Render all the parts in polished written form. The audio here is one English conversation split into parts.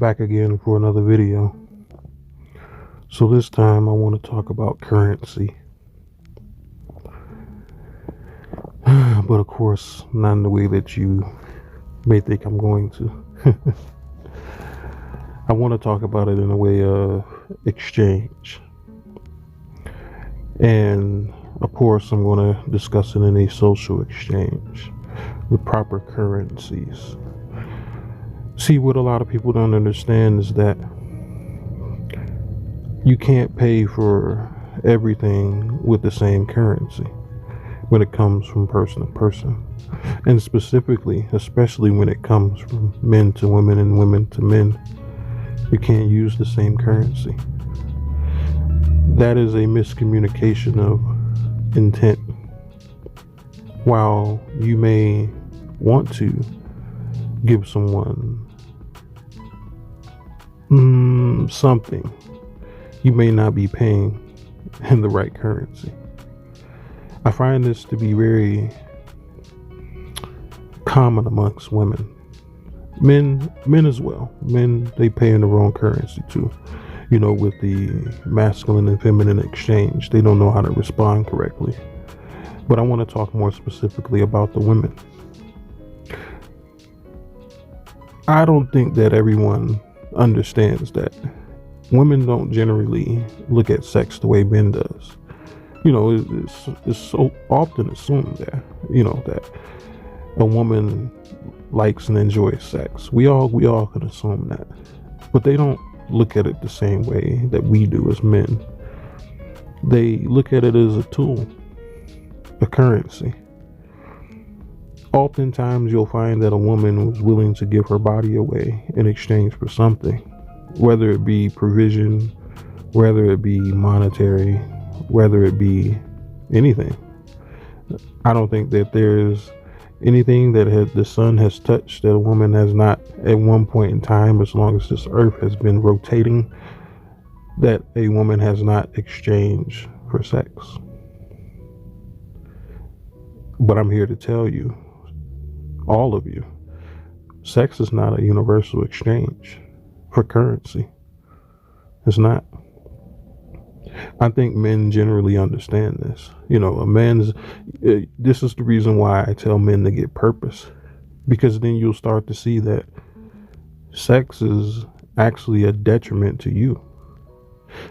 Back again for another video. So this time I want to talk about currency. But of course, not in the way that you may think I'm going to. I want to talk about it in a way of exchange. And of course, I'm going to discuss it in a social exchange, the proper currencies. See, what a lot of people don't understand is that you can't pay for everything with the same currency when it comes from person to person. And specifically, especially when it comes from men to women and women to men, you can't use the same currency. That is a miscommunication of intent. While you may want to give someone something, you may not be paying in the right currency. I find this to be very common amongst women. Men as well. Men, they pay in the wrong currency too. You know, with the masculine and feminine exchange, they don't know how to respond correctly. But I want to talk more specifically about the women. I don't think that everyone understands that women don't generally look at sex the way men does. You know, it's so often assumed that, that a woman likes and enjoys sex. We all can assume that. But they don't look at it the same way that we do as men. They look at it as a tool, a currency. Oftentimes you'll find that a woman was willing to give her body away in exchange for something, whether it be provision, whether it be monetary, whether it be anything. I don't think that there's anything that the sun has touched that a woman has not, at one point in time, as long as this earth has been rotating, that a woman has not exchanged for sex. But I'm here to tell you, all of you, sex is not a universal exchange for currency. It's not. I think men generally understand this. This is the reason why I tell men to get purpose, because then you'll start to see that sex is actually a detriment to you.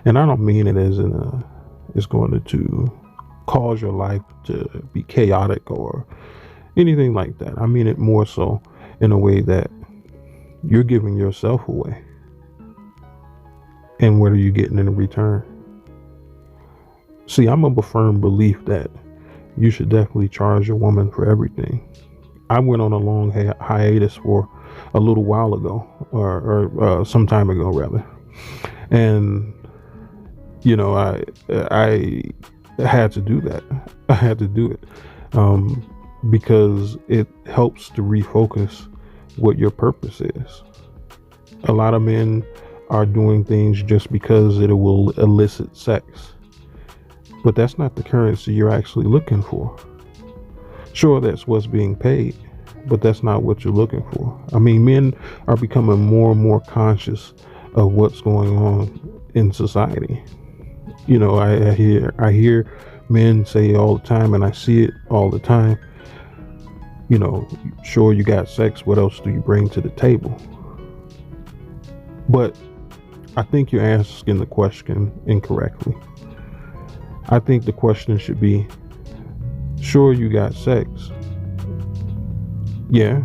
And I don't mean it as it's going to cause your life to be chaotic or anything like that. I mean it more so in a way that you're giving yourself away. And what are you getting in return? See, I'm of a firm belief that you should definitely charge a woman for everything. I went on a long hiatus for a little while ago, or some time ago rather, and I had to do that. I had to do it because it helps to refocus what your purpose is. A lot of men are doing things just because it will elicit sex. But that's not the currency you're actually looking for. Sure, that's what's being paid, but that's not what you're looking for. I mean, men are becoming more and more conscious of what's going on in society. I hear men say all the time, and I see it all the time. Sure, you got sex. What else do you bring to the table? But I think you're asking the question incorrectly. I think the question should be, sure, you got sex. Yeah.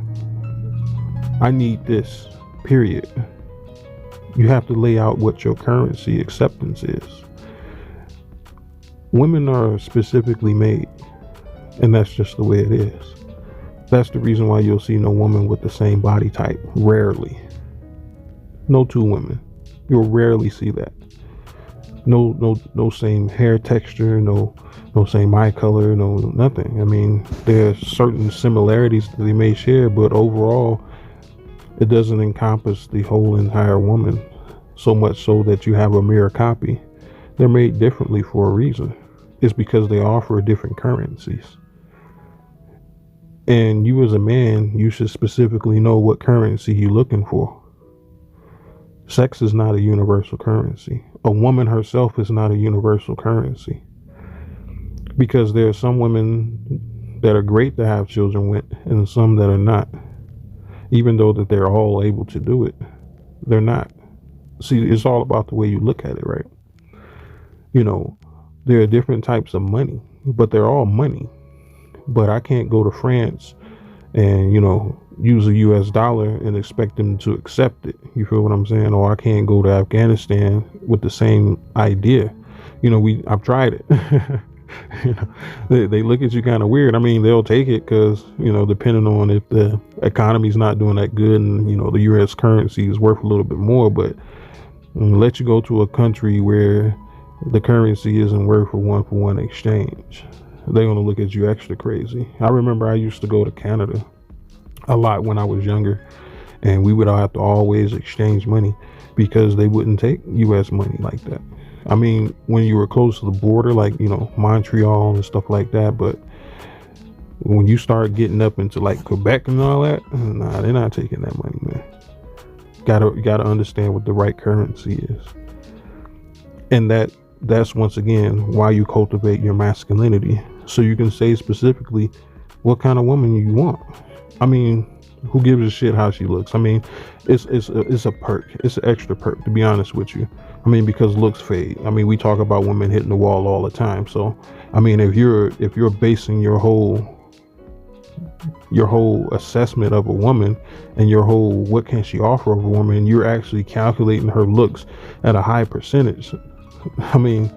I need this, period. You have to lay out what your currency acceptance is. Women are specifically made, and that's just the way it is. That's the reason why you'll see no woman with the same body type. Rarely. No two women. You'll rarely see that. No same hair texture, no same eye color, no nothing. I mean, there are certain similarities that they may share, but overall, it doesn't encompass the whole entire woman. So much so that you have a mirror copy. They're made differently for a reason. It's because they offer different currencies. And you as a man, you should specifically know what currency you're looking for. Sex is not a universal currency. A woman herself is not a universal currency, because there are some women that are great to have children with and some that are not. Even though that they're all able to do it, they're not. See, it's all about the way you look at it, right? You know, there are different types of money, but they're all money. But I can't go to France and, use a US dollar and expect them to accept it. You feel what I'm saying? Or I can't go to Afghanistan with the same idea. I've tried it. They look at you kind of weird. I mean, they'll take it because, depending on if the economy's not doing that good and, the US currency is worth a little bit more, but let you go to a country where the currency isn't worth a one-for-one exchange. They're going to look at you extra crazy. I remember I used to go to Canada a lot when I was younger, and we would have to always exchange money because they wouldn't take US money like that. I mean, when you were close to the border, like, Montreal and stuff like that, but when you start getting up into like Quebec and all that, nah, they're not taking that money, man. Gotta understand what the right currency is. And that's once again why you cultivate your masculinity, so you can say specifically what kind of woman you want. I mean, who gives a shit how she looks? I mean, it's a perk. It's an extra perk, to be honest with you. I mean, because looks fade. I mean, we talk about women hitting the wall all the time. So, I mean, if you're basing your whole assessment of a woman and your whole what can she offer of a woman, you're actually calculating her looks at a high percentage. I mean,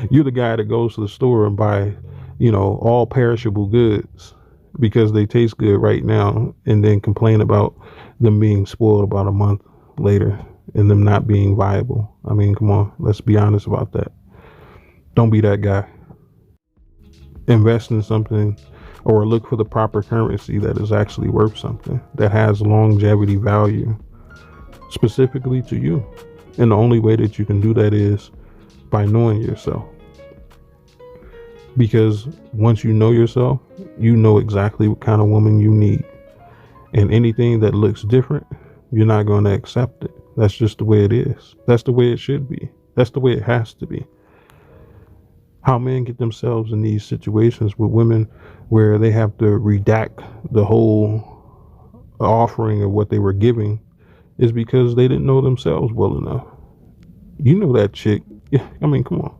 you're the guy that goes to the store and buy, all perishable goods because they taste good right now, and then complain about them being spoiled about a month later and them not being viable. I mean, come on, let's be honest about that. Don't be that guy. Invest in something, or look for the proper currency that is actually worth something, that has longevity value specifically to you. And the only way that you can do that is by knowing yourself. Because once you know yourself, you know exactly what kind of woman you need. And anything that looks different, you're not going to accept it. That's just the way it is. That's the way it should be. That's the way it has to be. How men get themselves in these situations with women where they have to redact the whole offering of what they were giving is because they didn't know themselves well enough. You know that chick. I mean, come on.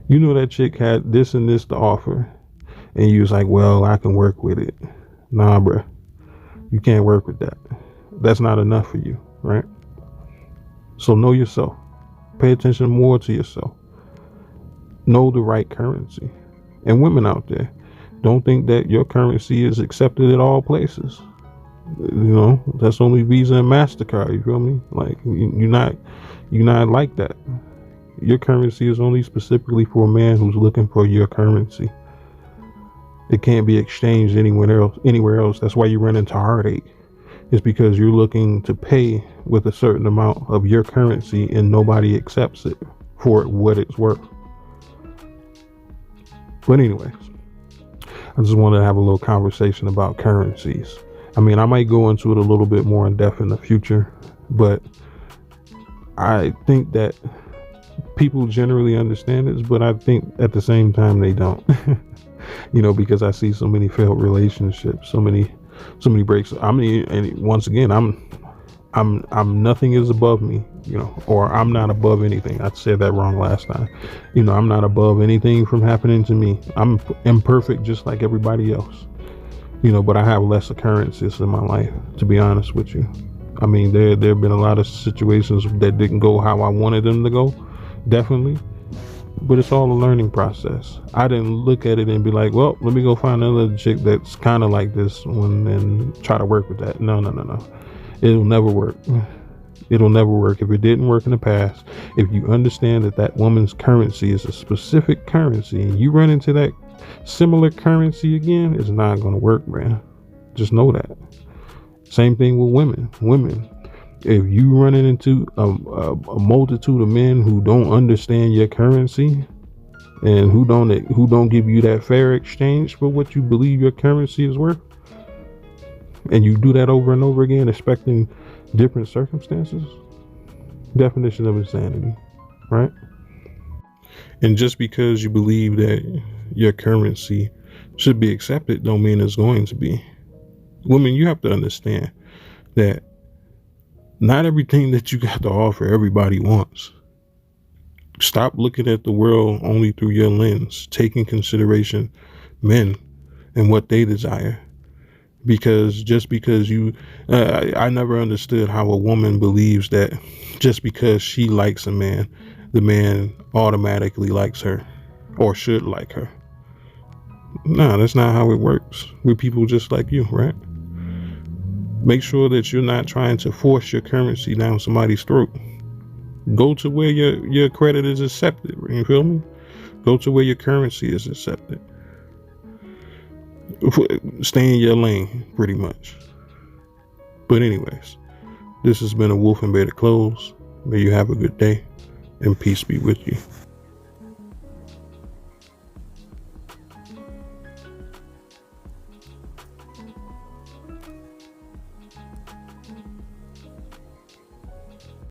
You know that chick had this and this to offer, and you was like, well, I can work with it. Nah, bruh. You can't work with that. That's not enough for you, right? So know yourself. Pay attention more to yourself. Know the right currency. And women out there, don't think that your currency is accepted at all places. That's only Visa and MasterCard. You feel me? Like, you're not like that. Your currency is only specifically for a man who's looking for your currency. It can't be exchanged anywhere else. That's why you run into heartache. It's because you're looking to pay with a certain amount of your currency and nobody accepts it for what it's worth. But anyways, I just wanted to have a little conversation about currencies. I mean, I might go into it a little bit more in depth in the future, but I think that people generally understand this, but I think at the same time they don't. Because I see so many failed relationships, so many breaks. I mean, and once again, I'm nothing is above me, or I'm not above anything. I said that wrong last time. I'm not above anything from happening to me. I'm imperfect just like everybody else. But I have less occurrences in my life, to be honest with you. I mean, there have been a lot of situations that didn't go how I wanted them to go, definitely. But it's all a learning process. I didn't look at it and be like, well, let me go find another chick that's kind of like this one and try to work with that. No. It'll never work. It'll never work. If it didn't work in the past, if you understand that woman's currency is a specific currency and you run into that similar currency again, it's not going to work, man. Just know that. Same thing with women. If you running into a multitude of men who don't understand your currency and who don't give you that fair exchange for what you believe your currency is worth, and you do that over and over again, expecting different circumstances. Definition of insanity, right? And just because you believe that your currency should be accepted don't mean it's going to be. Women, you have to understand that not everything that you got to offer everybody wants. Stop looking at the world only through your lens. Take in consideration men and what they desire. Because just because I never understood how a woman believes that just because she likes a man, the man automatically likes her or should like her. No, that's not how it works. We're people just like you, right? Make sure that you're not trying to force your currency down somebody's throat. Go to where your credit is accepted. You feel me? Go to where your currency is accepted. Stay in your lane, pretty much. But anyways, this has been a Wolf and Bear to Close. May you have a good day, and peace be with you.